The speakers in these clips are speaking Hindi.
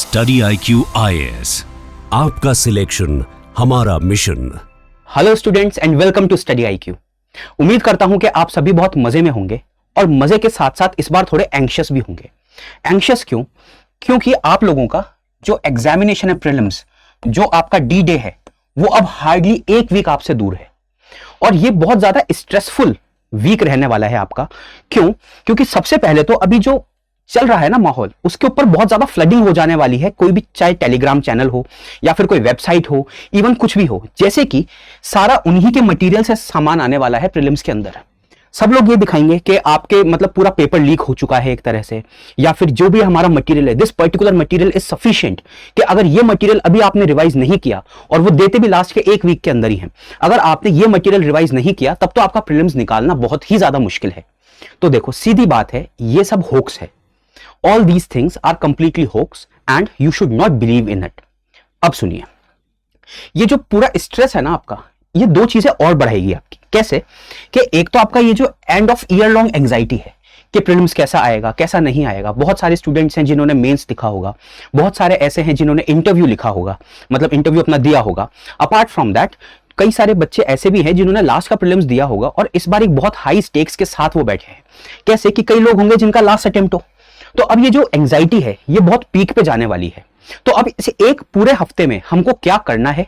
स्टडी IQ IAS, आपका सिलेक्शन हमारा mission. Hello students and welcome to study IQ। उम्मीद करता हूं कि आप सभी बहुत मजे में होंगे और मजे के साथ साथ इस बार थोड़े एंग्शियस भी होंगे। एंग्शियस क्यों? क्योंकि आप लोगों का जो एग्जामिनेशन है प्रीलिम्स, जो आपका डी डे है, वो अब हार्डली एक वीक आपसे दूर है और ये बहुत ज्यादा स्ट्रेसफुल वीक रहने वाला है आपका। क्यों? क्योंकि सबसे पहले तो अभी जो चल रहा है ना माहौल, उसके ऊपर बहुत ज्यादा फ्लडिंग हो जाने वाली है। कोई भी, चाहे टेलीग्राम चैनल हो या फिर कोई वेबसाइट हो, इवन कुछ भी हो, जैसे कि सारा उन्हीं के मटेरियल से सामान आने वाला है प्रीलिम्स के अंदर। सब लोग ये दिखाएंगे कि आपके मतलब पूरा पेपर लीक हो चुका है एक तरह से, या फिर जो भी हमारा मटेरियल है, this particular material is sufficient, कि अगर ये मटेरियल अभी आपने रिवाइज नहीं किया, और वो देते भी लास्ट के एक वीक के अंदर ही है, अगर आपने ये मटेरियल रिवाइज नहीं किया तब तो आपका प्रीलिम्स निकालना बहुत ही ज्यादा मुश्किल है। तो देखो, सीधी बात है, ये सब होक्स है। All these things are completely hoax and you should not believe in it। अब सुनिए, ये जो पूरा स्ट्रेस है ना आपका, ये दो चीजें और बढ़ाएगी आपकी। कैसे? कि एक तो आपका ये जो end of year long anxiety है कि प्रीलिम्स कैसा आएगा, कैसा नहीं आएगा। बहुत सारे स्टूडेंट्स हैं जिन्होंने मेंस लिखा होगा, बहुत सारे ऐसे हैं जिन्होंने इंटरव्यू लिखा होगा, मतलब इंटरव्यू अपना दिया होगा। अपार्ट फ्रॉम दैट, कई सारे बच्चे ऐसे भी हैं जिन्होंने लास्ट का प्रीलिम्स दिया होगा और इस बार एक बहुत हाई स्टेक्स के साथ वो बैठे हैं। कैसे? कि कई लोग होंगे जिनका लास्ट अटेम्प्ट हो। तो अब ये जो एंजाइटी है, ये बहुत पीक पे जाने वाली है। तो अब इस एक पूरे हफ्ते में हमको क्या करना है,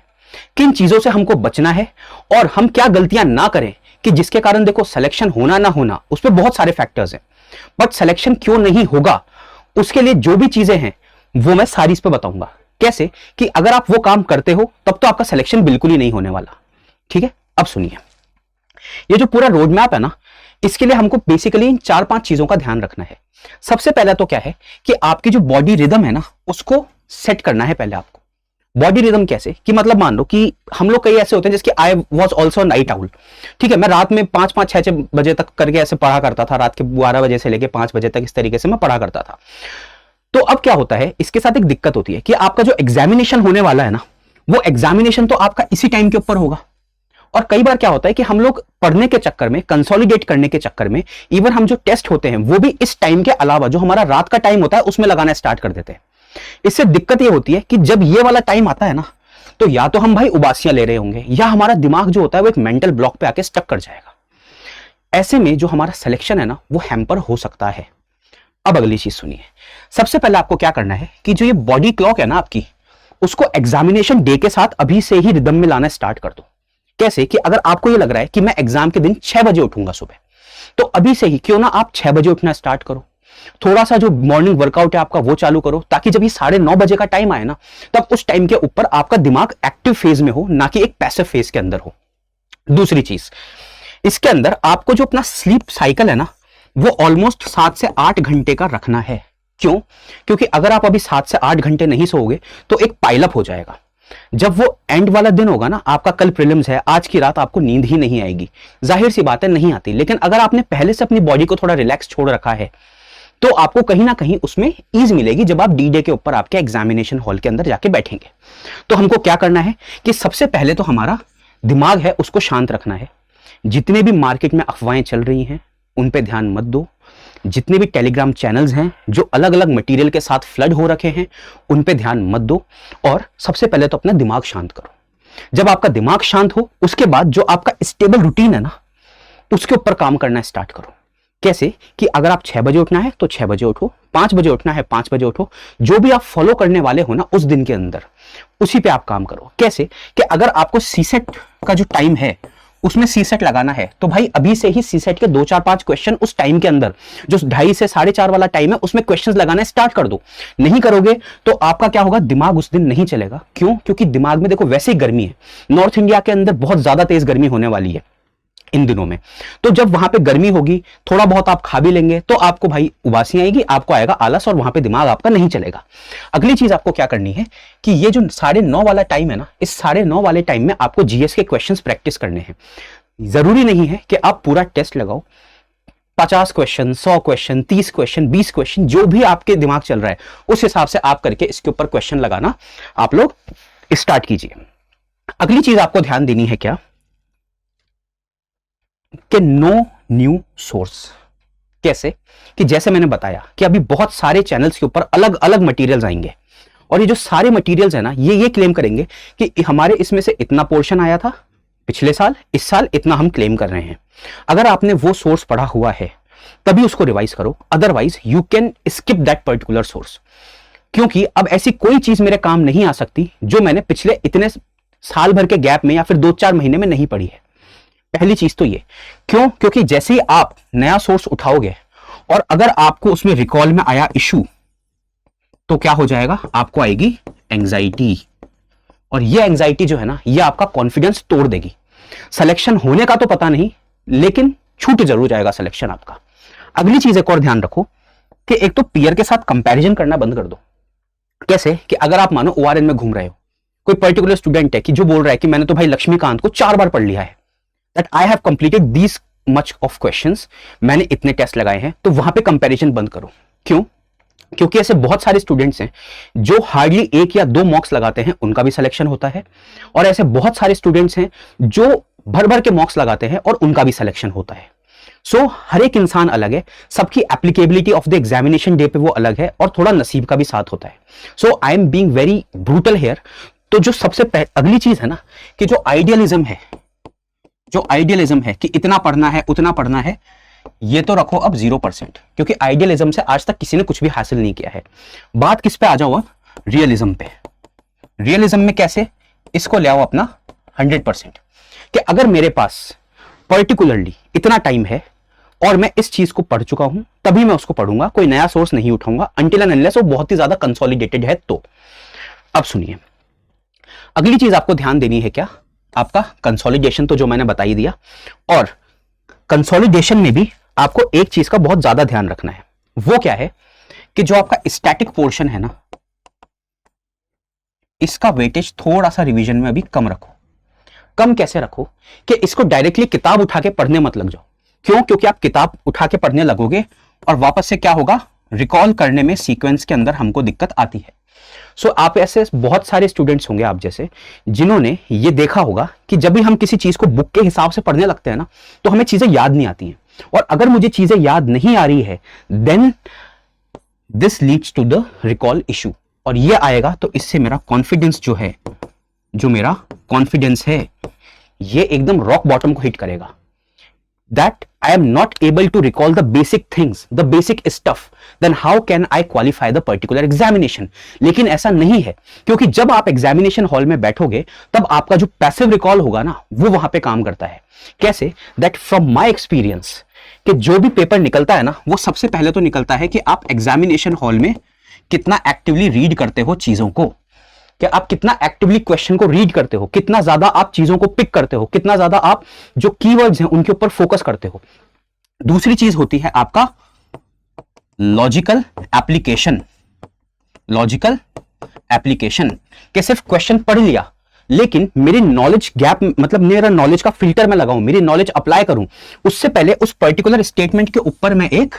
किन चीजों से हमको बचना है, और हम क्या गलतियां ना करें कि जिसके कारण देखो सिलेक्शन होना ना होना, उस पर बहुत सारे फैक्टर्स हैं, बट सिलेक्शन क्यों नहीं होगा उसके लिए जो भी चीजें हैं वो मैं सारी इस पे बताऊंगा। कैसे? कि अगर आप वो काम करते हो तब तो आपका सिलेक्शन बिल्कुल ही नहीं होने वाला। ठीक है, अब सुनिए, ये जो पूरा रोड मैप है ना, इसके लिए हमको बेसिकली इन 4-5 चीजों का ध्यान रखना है। सबसे पहला तो क्या है कि आपकी जो बॉडी रिदम है ना, उसको सेट करना है पहले आपको। बॉडी रिदम कैसे? कि मतलब मान लो कि हम लोग कई ऐसे होते हैं जिसके I was also night owl. ठीक है, मैं रात में 5-5, 6-6 बजे तक करके ऐसे पढ़ा करता था, रात के 12 बजे से लेके 5 बजे तक इस तरीके से मैं पढ़ा करता था। तो अब क्या होता है, इसके साथ एक दिक्कत होती है कि आपका जो एग्जामिनेशन होने वाला है ना, वो एग्जामिनेशन तो आपका इसी टाइम के ऊपर होगा। और कई बार क्या होता है कि हम लोग पढ़ने के चक्कर में, कंसोलिडेट करने के चक्कर में, इवन हम जो टेस्ट होते हैं वो भी इस टाइम के अलावा जो हमारा रात का टाइम होता है उसमें लगाना स्टार्ट कर देते हैं। इससे दिक्कत ये होती है कि जब ये वाला टाइम आता है ना, तो या तो हम भाई उबासियां ले रहे होंगे, या हमारा दिमाग जो होता है वो एक मेंटल ब्लॉक पे आके स्टक कर जाएगा। ऐसे में जो हमारा सिलेक्शन है ना, वो हैम्पर हो सकता है। अब अगली चीज सुनिए, सबसे पहले आपको क्या करना है कि जो ये बॉडी क्लॉक है ना आपकी, उसको एग्जामिनेशन डे के साथ अभी से ही रिदम में लाना स्टार्ट कर दो। कैसे? कि अगर आपको ये लग रहा है कि मैं एग्जाम के दिन 6 बजे उठूंगा सुबह, तो अभी से ही क्यों ना आप 6 बजे उठना स्टार्ट करो। थोड़ा सा जो मॉर्निंग वर्कआउट है आपका वो चालू करो, ताकि जब ये 9:30 बजे का टाइम आए ना, तब उस टाइम के ऊपर आपका दिमाग एक्टिव फेज में हो, ना कि एक पैसिव फेज के अंदर हो। दूसरी चीज, इसके अंदर आपको जो अपना स्लीप साइकिल है ना, वो ऑलमोस्ट 7 से 8 घंटे का रखना है। क्यों? क्योंकि अगर आप अभी 7 से 8 घंटे नहीं सोओगे तो एक पाइलअप हो जाएगा। जब वो एंड वाला दिन होगा ना आपका, कल प्रीलिम्स है, आज की रात आपको नींद ही नहीं आएगी। जाहिर सी बात है, नहीं आती। लेकिन अगर आपने पहले से अपनी बॉडी को थोड़ा रिलैक्स छोड़ रखा है, तो आपको कहीं ना कहीं उसमें ईज मिलेगी जब आप डी डे के ऊपर आपके एग्जामिनेशन हॉल के अंदर जाके बैठेंगे। तो हमको क्या करना है कि सबसे पहले तो हमारा दिमाग है उसको शांत रखना है। जितने भी मार्केट में अफवाहें चल रही हैं उन पे ध्यान मत दो। जितने भी टेलीग्राम चैनल्स हैं जो अलग अलग मटेरियल के साथ फ्लड हो रखे हैं, उन पे ध्यान मत दो। और सबसे पहले तो अपना दिमाग शांत करो। जब आपका दिमाग शांत हो, उसके बाद जो आपका स्टेबल रूटीन है ना, उसके ऊपर काम करना स्टार्ट करो। कैसे? कि अगर आप 6 बजे उठना है तो 6 बजे उठो, 5 बजे उठना है 5 बजे उठो। जो भी आप फॉलो करने वाले हो ना उस दिन के अंदर, उसी पे आप काम करो। कैसे? कि अगर आपको सीसेट का जो टाइम है उसमें सीसेट लगाना है, तो भाई अभी से ही सीसेट के 2-4-5 क्वेश्चन उस टाइम के अंदर, जो 2:30 से 4:30 वाला टाइम है, उसमें क्वेश्चंस लगाना स्टार्ट कर दो। नहीं करोगे तो आपका क्या होगा, दिमाग उस दिन नहीं चलेगा। क्यों? क्योंकि दिमाग में देखो वैसे ही गर्मी है, नॉर्थ इंडिया के अंदर बहुत ज्यादा तेज गर्मी होने वाली है इन दिनों में। तो जब वहां पे गर्मी होगी, थोड़ा बहुत आप खा भी लेंगे, तो आपको भाई उबासी आएगी, आपको आएगा आलस, और वहां पे दिमाग आपका नहीं चलेगा। अगली चीज आपको क्या करनी है कि ये जो 9:30 वाला टाइम है ना, इस 9:30 वाले टाइम में आपको जीएस के क्वेश्चंस प्रैक्टिस करने हैं। जरूरी नहीं है कि आप पूरा टेस्ट लगाओ, 50 क्वेश्चन, 100 क्वेश्चन, 30 क्वेश्चन, 20 क्वेश्चन, जो भी आपके दिमाग चल रहा है उस हिसाब से आप करके इसके ऊपर क्वेश्चन लगाना आप लोग स्टार्ट कीजिए। अगली चीज आपको ध्यान देनी है क्या, कि नो न्यू सोर्स। कैसे? कि जैसे मैंने बताया कि अभी बहुत सारे चैनल्स के ऊपर अलग अलग मटेरियल्स आएंगे और ये जो सारे मटेरियल्स है ना, ये क्लेम करेंगे कि हमारे इसमें से इतना पोर्शन आया था पिछले साल, इस साल इतना हम क्लेम कर रहे हैं। अगर आपने वो सोर्स पढ़ा हुआ है तभी उसको रिवाइज करो, otherwise you can skip that particular source. क्योंकि अब ऐसी कोई चीज मेरे काम नहीं आ सकती जो मैंने पिछले इतने साल भर के गैप में या फिर 2-4 महीने में नहीं पढ़ी है। पहली चीज तो ये, क्यों? क्योंकि जैसे ही आप नया सोर्स उठाओगे और अगर आपको उसमें रिकॉल में आया इशू, तो क्या हो जाएगा? आपको आएगी एंजाइटी, और ये एंजाइटी जो है ना, ये आपका कॉन्फिडेंस तोड़ देगी। सिलेक्शन होने का तो पता नहीं, लेकिन छूट जरूर जाएगा सिलेक्शन आपका। अगली चीज एक और ध्यान रखो कि एक तो पीयर के साथ कंपैरिजन करना बंद कर दो। कैसे? कि अगर आप मानो ओआरएन में घूम रहे हो, कोई पर्टिकुलर स्टूडेंट है कि जो बोल रहा है कि मैंने तो भाई लक्ष्मीकांत को 4 बार पढ़ लिया है, that I have completed these much of questions, मैंने इतने टेस्ट लगाए हैं, तो वहां पे कंपैरिजन बंद करो। क्यों? क्योंकि ऐसे बहुत सारे स्टूडेंट्स हैं जो हार्डली 1 या 2 मॉक्स लगाते हैं, उनका भी सिलेक्शन होता है, और ऐसे बहुत सारे स्टूडेंट्स हैं जो भर भर के मॉक्स लगाते हैं और उनका भी सिलेक्शन होता है। सो हर एक इंसान अलग है, सबकी applicability of the examination day पे वो अलग है, और थोड़ा नसीब का भी साथ होता है। So I am being very brutal here. तो जो सबसे अगली चीज है ना, कि जो आइडियलिज्म है कि इतना पढ़ना है उतना पढ़ना है, ये तो रखो अब 0%, क्योंकि आइडियलिज्म से आज तक किसी ने कुछ भी हासिल नहीं किया है। बात किस पे आ जाओ अब? रियलिज्म पे। रियलिज्म में कैसे? इसको ले आओ अपना 100%, कि अगर मेरे पास पर्टिकुलरली इतना टाइम है और मैं इस चीज को पढ़ चुका हूं, तभी मैं उसको पढ़ूंगा, कोई नया सोर्स नहीं उठाऊंगा अनटिल एंड अनलेस वो बहुत ही ज्यादा कंसोलिडेटेड है। तो अब सुनिए, अगली चीज आपको ध्यान देनी है क्या? आपका कंसोलिडेशन तो जो मैंने बता ही दिया, और कंसोलिडेशन में भी आपको एक चीज का बहुत ज्यादा ध्यान रखना है। वो क्या है? कि जो आपका स्टैटिक पोर्शन है ना, इसका वेटेज थोड़ा सा रिवीजन में अभी कम रखो। कम कैसे रखो? कि इसको डायरेक्टली किताब उठा के पढ़ने मत लग जाओ। क्यों? क्योंकि आप किताब उठा के पढ़ने लगोगे और वापस से क्या होगा? रिकॉल करने में सीक्वेंस के अंदर हमको दिक्कत आती है। सो आप ऐसे बहुत सारे स्टूडेंट्स होंगे आप जैसे, जिन्होंने ये देखा होगा कि जब भी हम किसी चीज को बुक के हिसाब से पढ़ने लगते हैं ना, तो हमें चीजें याद नहीं आती हैं, और अगर मुझे चीजें याद नहीं आ रही है, then this leads to the recall issue, और ये आएगा तो इससे मेरा कॉन्फिडेंस जो है, जो मेरा कॉन्फिडेंस है, ये एकदम रॉक बॉटम को हिट करेगा। That I am not able to recall the basic things, the basic stuff, then how can I qualify the particular examination? लेकिन ऐसा नहीं है, क्योंकि जब आप एग्जामिनेशन हॉल में बैठोगे तब आपका जो पैसिव रिकॉल होगा ना, वो वहां पे काम करता है। कैसे? That from my experience, कि जो भी पेपर निकलता है ना, वो सबसे पहले तो निकलता है कि आप एग्जामिनेशन हॉल में कितना एक्टिवली रीड करते हो चीजों को, कि आप कितना एक्टिवली क्वेश्चन को रीड करते हो, कितना ज्यादा आप चीजों को पिक करते हो, कितना ज्यादा आप जो कीवर्ड्स हैं उनके ऊपर फोकस करते हो। दूसरी चीज होती है आपका लॉजिकल एप्लीकेशन। लॉजिकल एप्लीकेशन कि सिर्फ क्वेश्चन पढ़ लिया, लेकिन मेरी नॉलेज गैप, मतलब मेरा नॉलेज का फिल्टर में लगाऊं, मेरी नॉलेज अप्लाई करूं, उससे पहले उस पर्टिकुलर स्टेटमेंट के ऊपर मैं एक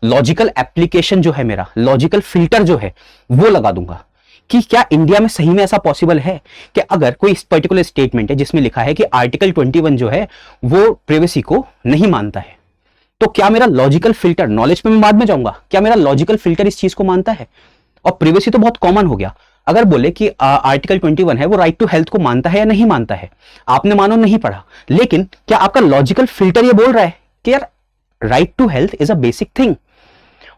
लॉजिकल एप्लीकेशन जो है, मेरा लॉजिकल फिल्टर जो है, वो लगा दूंगा। कि क्या इंडिया में सही में ऐसा पॉसिबल है कि अगर कोई पर्टिकुलर स्टेटमेंट है जिसमें लिखा है कि आर्टिकल 21 जो है वो प्राइवेसी को नहीं मानता है, तो क्या मेरा लॉजिकल फिल्टर, नॉलेज पे मैं बाद में जाऊंगा, क्या मेरा लॉजिकल फिल्टर इस चीज को मानता है? और प्राइवेसी तो बहुत कॉमन हो गया। अगर बोले कि आर्टिकल 21 है, वो राइट टू हेल्थ को मानता है या नहीं मानता है, आपने मानो नहीं पढ़ा, लेकिन क्या आपका लॉजिकल फिल्टर ये बोल रहा है कि यार right to health is a basic thing,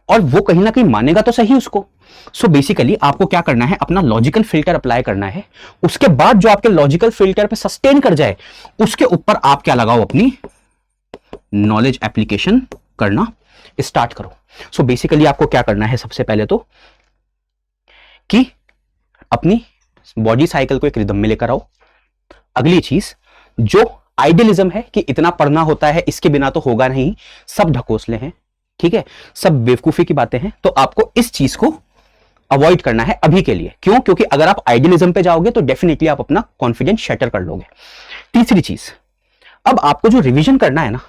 और वो कहीं ना कहीं मानेगा तो सही उसको। सो बेसिकली आपको क्या करना है? अपना लॉजिकल फिल्टर अप्लाई करना है। उसके बाद जो आपके लॉजिकल फिल्टर पे सस्टेन कर जाए, उसके ऊपर आप क्या लगाओ? अपनी नॉलेज एप्लीकेशन करना स्टार्ट करो। सो बेसिकली आपको क्या करना है? सबसे पहले तो कि अपनी बॉडी साइकिल को एक रिदम में लेकर आओ। अगली चीज, जो आइडियलिज्म है कि इतना पढ़ना होता है, इसके बिना तो होगा नहीं, सब ढकोसले हैं, ठीक है, सब बेवकूफी की बातें हैं, तो आपको इस चीज को अवॉइड करना है अभी के लिए। क्यों? क्योंकि अगर आप आइडियलिज्म पे जाओगे तो डेफिनेटली आप अपना कॉन्फिडेंस शटर कर लोगे। तीसरी चीज, अब आपको जो रिवीजन करना है ना,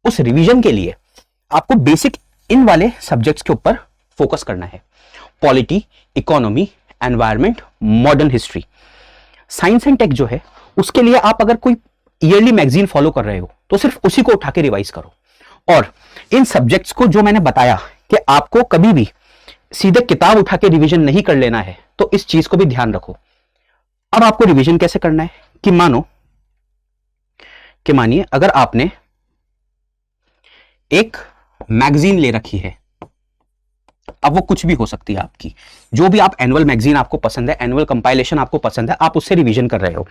उस रिवीजन के लिए आपको बेसिक इन वाले सब्जेक्ट्स के ऊपर फोकस करना है। Polity, economy, environment, modern history, science and tech जो है, उसके लिए आप अगर कोई ईयरली मैगजीन फॉलो कर रहे हो तो सिर्फ उसी को उठा के रिवाइज करो। और इन सब्जेक्ट्स को जो मैंने बताया कि आपको कभी भी सीधे किताब उठा के रिवीजन नहीं कर लेना है, तो इस चीज को भी ध्यान रखो। अब आपको रिवीजन कैसे करना है कि मानिए अगर आपने एक मैगजीन ले रखी है, अब वो कुछ भी हो सकती है आपकी, जो भी आप एनुअल मैगजीन आपको पसंद है, एनुअल कंपाइलेशन आपको पसंद है, आप उससे रिवीजन कर रहे हो।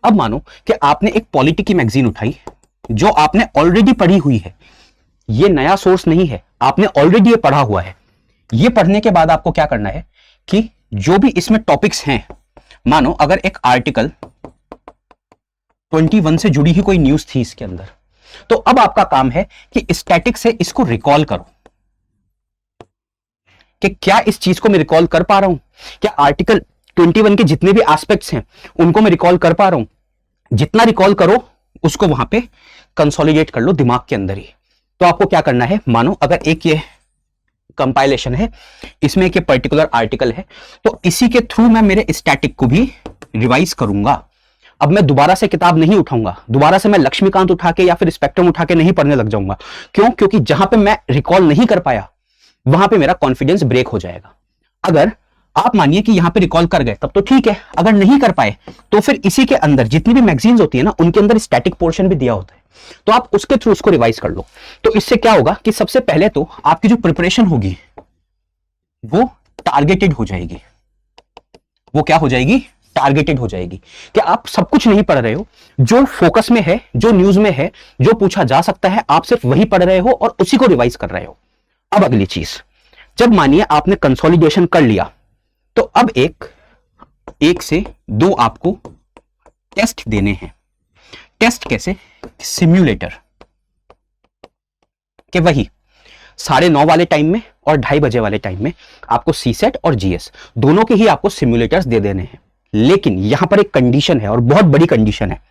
अब मानो कि आपने एक पॉलिटी की मैगजीन उठाई जो आपने ऑलरेडी पढ़ी हुई है, ये नया सोर्स नहीं है, आपने ऑलरेडी ये पढ़ा हुआ है। ये पढ़ने के बाद आपको क्या करना है कि जो भी इसमें टॉपिक्स हैं, मानो अगर एक आर्टिकल 21 से जुड़ी ही कोई न्यूज थी इसके अंदर, तो अब आपका काम है कि स्टैटिक से इसको रिकॉल करो कि क्या इस चीज को मैं रिकॉल कर पा रहा हूं, क्या आर्टिकल 21 के जितने भी एस्पेक्ट्स हैं उनको मैं रिकॉल कर पा रहा हूं। जितना रिकॉल करो उसको वहां पे कंसोलिडेट कर लो दिमाग के अंदर ही। तो आपको क्या करना है, मानो अगर एक ये कंपाइलेशन है, इसमें एक पर्टिकुलर आर्टिकल है, तो इसी के थ्रू मैं मेरे स्टैटिक को भी रिवाइज करूंगा। अब मैं दोबारा से किताब नहीं उठाऊंगा, दोबारा से मैं लक्ष्मीकांत उठा के या फिर स्पेक्ट्रम उठा के नहीं पढ़ने लग जाऊंगा। क्यों? क्योंकि जहां पे मैं रिकॉल नहीं कर पाया वहां पे मेरा कॉन्फिडेंस ब्रेक हो जाएगा। अगर आप मानिए कि यहां पे रिकॉल कर गए तब तो ठीक है, अगर नहीं कर पाए तो फिर इसी के अंदर जितनी भी मैगजीन्स होती है ना, उनके अंदर स्टैटिक पोर्शन भी दिया होता है, तो आप उसके थ्रू उसको रिवाइज कर लो। तो इससे क्या होगा कि सबसे पहले तो आपकी जो प्रिपरेशन होगी वो टारगेटेड हो जाएगी। वो क्या हो जाएगी? टारगेटेड हो जाएगी कि आप सब कुछ नहीं पढ़ रहे हो, जो फोकस में है, जो न्यूज में है, जो पूछा जा सकता है, आप सिर्फ वही पढ़ रहे हो और उसी को रिवाइज कर रहे हो। अब अगली चीज, जब मानिए आपने कंसोलिडेशन कर लिया, तो अब एक से दो आपको टेस्ट देने हैं। टेस्ट कैसे? सिम्युलेटर के वही 9:30 वाले टाइम में और 2:30 बजे वाले टाइम में आपको सीसेट और जीएस दोनों के ही आपको सिम्युलेटर्स दे देने हैं। लेकिन यहां पर एक कंडीशन है और बहुत बड़ी कंडीशन है।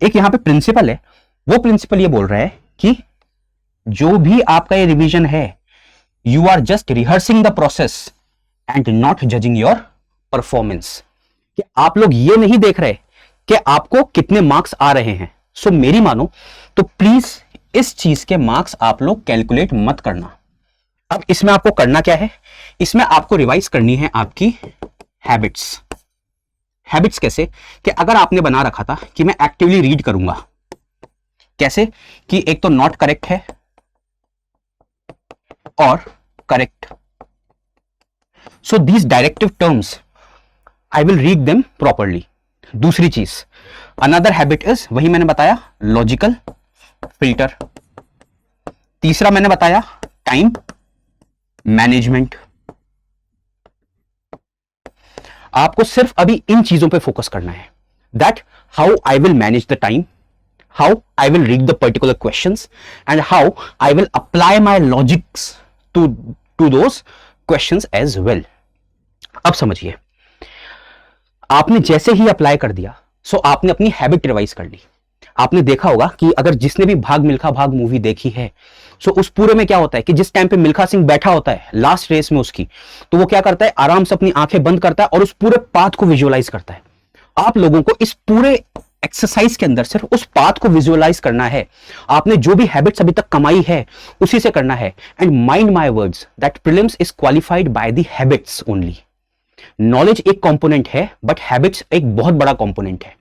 एक यहां पे प्रिंसिपल है, वो प्रिंसिपल ये बोल रहा है कि जो भी आपका ये रिवीजन है, you are just rehearsing the process and not judging your performance. कि आप लोग ये नहीं देख रहे कि आपको कितने मार्क्स आ रहे हैं। सो मेरी मानो तो प्लीज इस चीज के मार्क्स आप लोग कैलकुलेट मत करना। अब इसमें आपको करना क्या है? इसमें आपको रिवाइज करनी है आपकी हैबिट्स। हैबिट्स कैसे? कि अगर आपने बना रखा था कि मैं एक्टिवली रीड करूंगा, कैसे कि एक तो नॉट करेक्ट है और correct, so these directive terms I will read them properly. दूसरी चीज, अनदर हैबिट इज, वही मैंने बताया, लॉजिकल फिल्टर। तीसरा मैंने बताया टाइम मैनेजमेंट। आपको सिर्फ अभी इन चीजों पे फोकस करना है, that how I will manage the time, how I will read the particular questions and how I will apply my logics to those questions as well. अब समझिए, आपने जैसे ही अप्लाई कर दिया, सो आपने अपनी हैबिट रिवाइज कर ली। आपने देखा होगा कि अगर जिसने भी भाग मिल्खा भाग मूवी देखी है, सो उस पूरे में क्या होता है कि जिस टाइम पे मिल्खा सिंह बैठा होता है लास्ट रेस में उसकी, तो वो क्या करता है, आराम से अपनी आंखें बंद करता है और उस पूरे पाथ को विजुअलाइज करता है। आप लोगों को इस पूरे एक्सरसाइज के अंदर सिर्फ उस पाथ को विजुअलाइज करना है। आपने जो भी हैबिट्स अभी तक कमाई है उसी से करना है। And mind my words that prelims is qualified by the habits only. Knowledge एक कंपोनेंट है, बट हैबिट्स एक बहुत बड़ा कंपोनेंट है।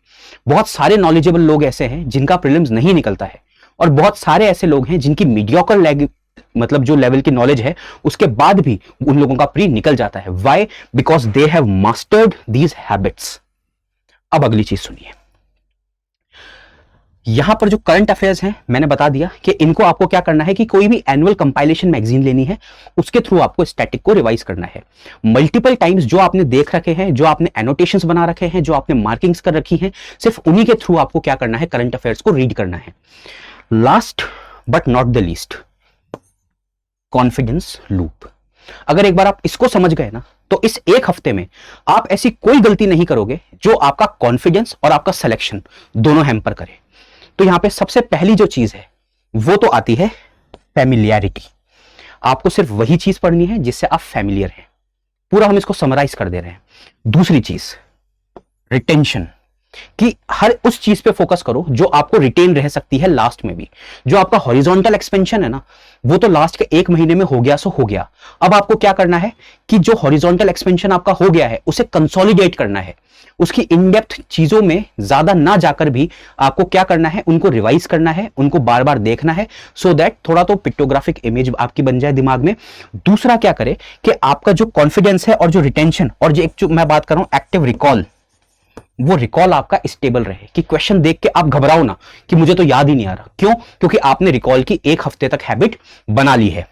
बहुत सारे नॉलेजेबल लोग ऐसे हैं जिनका प्रीलिम्स नहीं निकलता है, और बहुत सारे ऐसे लोग हैं जिनकी मीडियोकर मतलब जो लेवल की नॉलेज है उसके बाद भी उन लोगों का प्री निकल जाता है। Why? Because they have mastered these habits. अब अगली चीज सुनिए, यहां पर जो करंट अफेयर्स हैं मैंने बता दिया कि इनको आपको क्या करना है कि कोई भी एनुअल कंपाइलेशन मैगजीन लेनी है, उसके थ्रू आपको स्टैटिक को रिवाइज करना है। मल्टीपल टाइम्स जो आपने देख रखे हैं, जो आपने एनोटेशंस बना रखे हैं, जो आपने मार्किंग्स कर रखी हैं, सिर्फ उन्हीं के थ्रू आपको क्या करना है, करंट अफेयर्स को रीड करना है। Last but not the least, confidence loop. अगर एक बार आप इसको समझ गए ना, तो इस एक हफ्ते में आप ऐसी कोई गलती नहीं करोगे जो आपका कॉन्फिडेंस और आपका सिलेक्शन दोनों हैम्पर करे। तो यहां पे सबसे पहली जो चीज है वो तो आती है फैमिलियरिटी। आपको सिर्फ वही चीज पढ़नी है जिससे आप फैमिलियर हैं। पूरा हम इसको समराइज कर दे रहे हैं। दूसरी चीज रिटेंशन। कि हर उस चीज पे फोकस करो जो आपको रिटेन रह सकती है लास्ट में भी। जो आपका हॉरिजॉन्टल एक्सपेंशन है ना, वो तो लास्ट के 1 महीने में हो गया सो हो गया। अब आपको क्या करना है कि जो हॉरिजॉन्टल एक्सपेंशन आपका हो गया है उसे कंसोलिडेट करना है। उसकी इन डेप्थ चीजों में ज्यादा ना जाकर भी आपको क्या करना है, उनको रिवाइज करना है, उनको बार बार देखना है, सो दैट थोड़ा तो पिक्टोग्राफिक इमेज आपकी बन जाए दिमाग में। दूसरा क्या करे कि आपका जो कॉन्फिडेंस है और जो रिटेंशन और जो मैं बात कर रहा हूं एक्टिव रिकॉल, वो रिकॉल आपका स्टेबल रहे कि क्वेश्चन देख के आप घबराओ ना कि मुझे तो याद ही नहीं आ रहा। क्यों? क्योंकि आपने रिकॉल की 1 हफ्ते तक हैबिट बना ली है।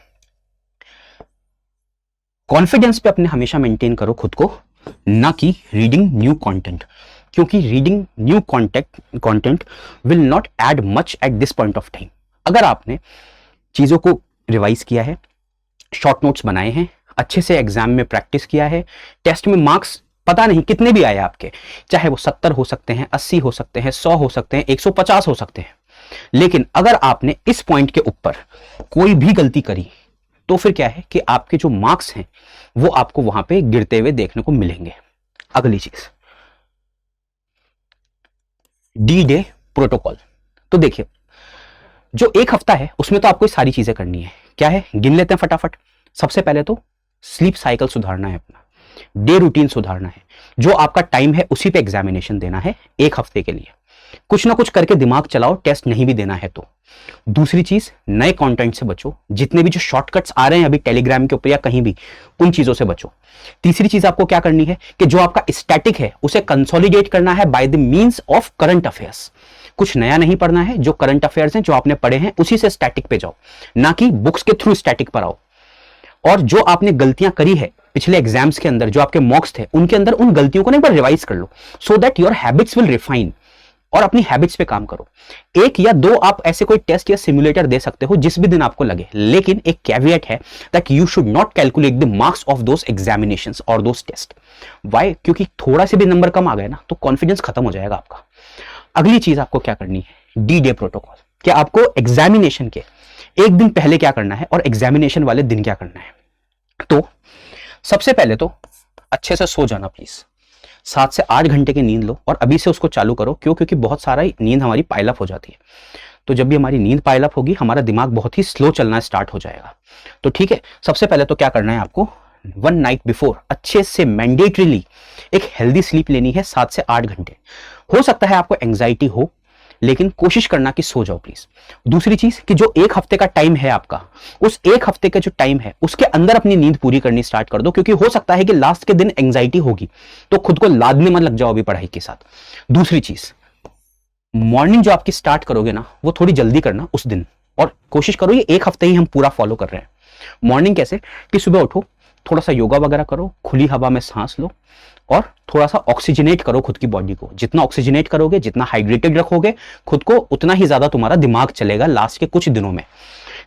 कॉन्फिडेंस पे अपने हमेशा मेंटेन करो खुद को, ना कि रीडिंग न्यू कंटेंट, क्योंकि reading new content will not add much at this point of time. अगर आपने चीजों को रिवाइज किया है, शॉर्ट नोट्स बनाए हैं, अच्छे से एग्जाम में प्रैक्टिस किया है, टेस्ट में मार्क्स पता नहीं कितने भी आए आपके, चाहे वो 70 हो सकते हैं, 80 हो सकते हैं, 100 हो सकते हैं, 150 हो सकते हैं, लेकिन अगर आपने इस पॉइंट के ऊपर कोई भी गलती करी तो फिर क्या है कि आपके जो मार्क्स हैं वो आपको वहां पे गिरते हुए देखने को मिलेंगे। अगली चीज, डी डे प्रोटोकॉल। तो देखिए, जो 1 हफ्ता है उसमें तो आपको सारी चीजें करनी है। क्या है, गिन लेते हैं फटाफट। सबसे पहले तो स्लीप साइकिल सुधारना है, अपना डे रूटीन सुधारना है। जो आपका टाइम है उसी पे एग्जामिनेशन देना है 1 हफ्ते के लिए। कुछ ना कुछ करके दिमाग चलाओ, टेस्ट नहीं भी देना है तो। दूसरी चीज, नए कंटेंट से बचो, जितने भी जो शॉर्टकट्स आ रहे हैं अभी टेलीग्राम के ऊपर या कहीं भी, उन चीजों से बचो। तीसरी चीज आपको क्या करनी है कि जो आपका स्टैटिक है उसे कंसोलिडेट करना है by the means of current affairs. कुछ नया नहीं पढ़ना है, जो करंट अफेयर्स हैं जो आपने पढ़े हैं उसी से स्टैटिक पे जाओ, ना कि बुक्स के थ्रू स्टैटिक पर आओ। और जो आपने गलतियां करी है पिछले एग्जाम्स के अंदर, जो आपके मॉक्स थे उनके अंदर, उन गलतियों को ना एक बार रिवाइज कर लो, so that your habits will refine. और अपनी हैबिट्स पे काम करो। 1 या 2 आप ऐसे कोई टेस्ट या सिमुलेटर दे सकते हो जिस भी दिन आपको लगे, लेकिन एक कैविएट है that you should not calculate the marks of those examinations और दोस टेस्ट। व्हाई? क्योंकि थोड़ा से भी नंबर कम आ गए ना तो कॉन्फिडेंस खत्म हो जाएगा आपका। अगली चीज आपको क्या करनी है, डी डे प्रोटोकॉल। क्या आपको एग्जामिनेशन के 1 दिन पहले क्या करना है और एग्जामिनेशन वाले दिन क्या करना है। तो सबसे पहले तो अच्छे से सो जाना प्लीज, 7 से 8 घंटे की नींद लो और अभी से उसको चालू करो। क्यों? क्योंकि बहुत सारा नींद हमारी पाइलअप हो जाती है। तो जब भी हमारी नींद पाइलअप होगी हमारा दिमाग बहुत ही स्लो चलना स्टार्ट हो जाएगा। तो ठीक है, सबसे पहले तो क्या करना है आपको, 1 नाइट बिफोर अच्छे से मैंडेटरीली एक हेल्दी स्लीप लेनी है 7 से 8 घंटे। हो सकता है आपको एंजाइटी हो, लेकिन कोशिश करना कि सो जाओ प्लीज। दूसरी चीज कि जो 1 हफ्ते का टाइम है आपका, उस 1 हफ्ते का जो टाइम है उसके अंदर अपनी नींद पूरी करनी स्टार्ट कर दो, क्योंकि हो सकता है कि लास्ट के दिन एंजाइटी होगी, तो खुद को लादने मत लग जाओ अभी पढ़ाई के साथ। दूसरी चीज, मॉर्निंग जो आपकी स्टार्ट करोगे ना वो थोड़ी जल्दी करना उस दिन, और कोशिश करो, ये 1 हफ्ते ही हम पूरा फॉलो कर रहे हैं। मॉर्निंग कैसे कि सुबह उठो, थोड़ा सा योगा वगैरह करो, खुली हवा में सांस लो और थोड़ा सा ऑक्सीजनेट करो खुद की बॉडी को। जितना ऑक्सीजनेट करोगे, जितना हाइड्रेटेड रखोगे खुद को, उतना ही ज्यादा तुम्हारा दिमाग चलेगा लास्ट के कुछ दिनों में।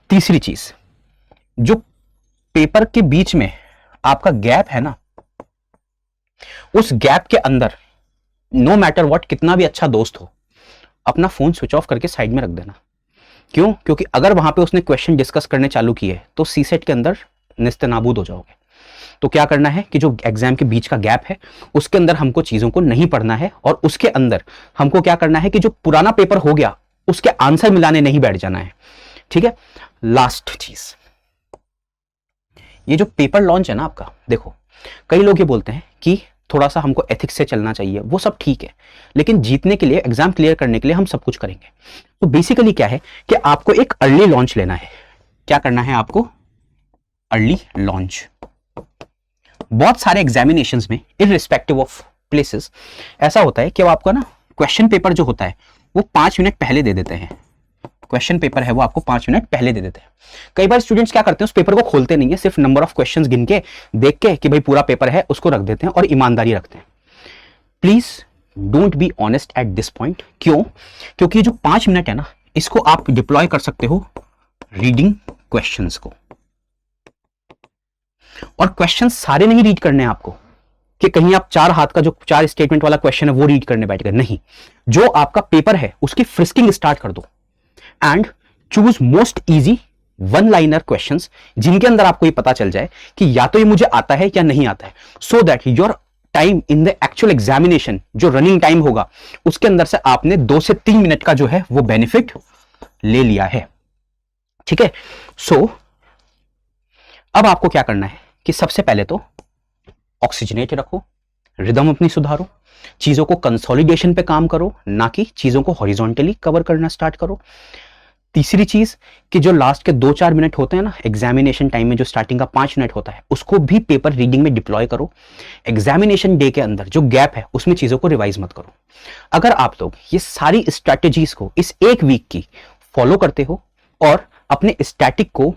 तीसरी चीज, जो पेपर के बीच में आपका गैप है ना, उस गैप के अंदर नो मैटर व्हाट, कितना भी अच्छा दोस्त हो, अपना फोन स्विच ऑफ करके साइड में रख देना। क्यों? क्योंकि अगर वहां पे उसने क्वेश्चन डिस्कस करने चालू किए तो सीसेट के अंदर निस्तेनाबूद हो जाओगे। तो क्या करना है कि जो एग्जाम के बीच का गैप है उसके अंदर हमको चीजों को नहीं पढ़ना है, और उसके अंदर हमको क्या करना है कि जो पुराना पेपर हो गया उसके आंसर मिलाने नहीं बैठ जाना है। ठीक है। लास्ट चीज, ये जो पेपर लॉन्च है ना आपका, देखो कई लोग ये बोलते हैं कि थोड़ा सा हमको एथिक्स से चलना चाहिए, वो सब ठीक है, लेकिन जीतने के लिए, एग्जाम क्लियर करने के लिए हम सब कुछ करेंगे। तो बेसिकली क्या है कि आपको एक अर्ली लॉन्च लेना है। क्या करना है आपको? Early launch. बहुत सारे एग्जामिनेशंस में इररिस्पेक्टिव ऑफ प्लेसेस ऐसा होता है कि वो आपका ना क्वेश्चन पेपर जो होता है वो 5 मिनट पहले दे देते हैं। क्वेश्चन पेपर है वो आपको 5 मिनट पहले दे देते हैं। कई बार स्टूडेंट्स क्या करते हैं, उस पेपर को खोलते नहीं है, सिर्फ नंबर ऑफ क्वेश्चंस गिन के देख के कि भाई पूरा पेपर है उसको रख देते हैं और ईमानदारी रखते हैं। Please don't be honest at this point. क्यों? क्योंकि जो 5 मिनट है ना, इसको आप डिप्लॉय कर सकते हो रीडिंग क्वेश्चंस को। और क्वेश्चन सारे नहीं रीड करने हैं आपको कि कहीं आप 4 हाथ का जो 4 स्टेटमेंट वाला क्वेश्चन है वो रीड करने बैठ गए, नहीं। जो आपका पेपर है उसकी फ्रिस्किंग स्टार्ट कर दो and choose most easy 1 liner questions, जिनके अंदर आपको ये पता चल जाए कि या तो ये मुझे आता है या नहीं आता है, सो that your time in the actual examination, जो रनिंग टाइम होगा उसके अंदर से आपने 2 से 3 मिनट का जो है वो बेनिफिट ले लिया है। ठीक है, सो अब आपको क्या करना है कि सबसे पहले तो ऑक्सीजनेट रखो, रिदम अपनी सुधारो, चीजों को कंसोलिडेशन पे काम करो, ना कि चीजों को हॉरिजॉन्टली कवर करना स्टार्ट करो। तीसरी चीज कि जो लास्ट के 2-4 मिनट होते हैं ना एग्जामिनेशन टाइम में, जो स्टार्टिंग का 5 मिनट होता है, उसको भी पेपर रीडिंग में डिप्लॉय करो। एग्जामिनेशन डे के अंदर जो गैप है उसमें चीजों को रिवाइज मत करो। अगर आप लोग ये सारी स्ट्रैटेजीज को इस एक वीक की फॉलो करते हो और अपने स्टैटिक को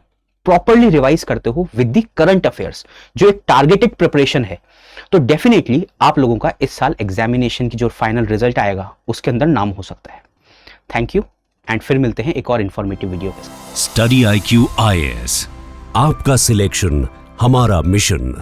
प्रॉपरली रिवाइज करते हो विद द करंट अफेयर्स, जो एक टारगेटेड प्रिपरेशन है, तो डेफिनेटली आप लोगों का इस साल एग्जामिनेशन की जो फाइनल रिजल्ट आएगा उसके अंदर नाम हो सकता है। थैंक यू, एंड फिर मिलते हैं एक और इंफॉर्मेटिव वीडियो के साथ। स्टडी IQ IAS, आपका सिलेक्शन हमारा मिशन।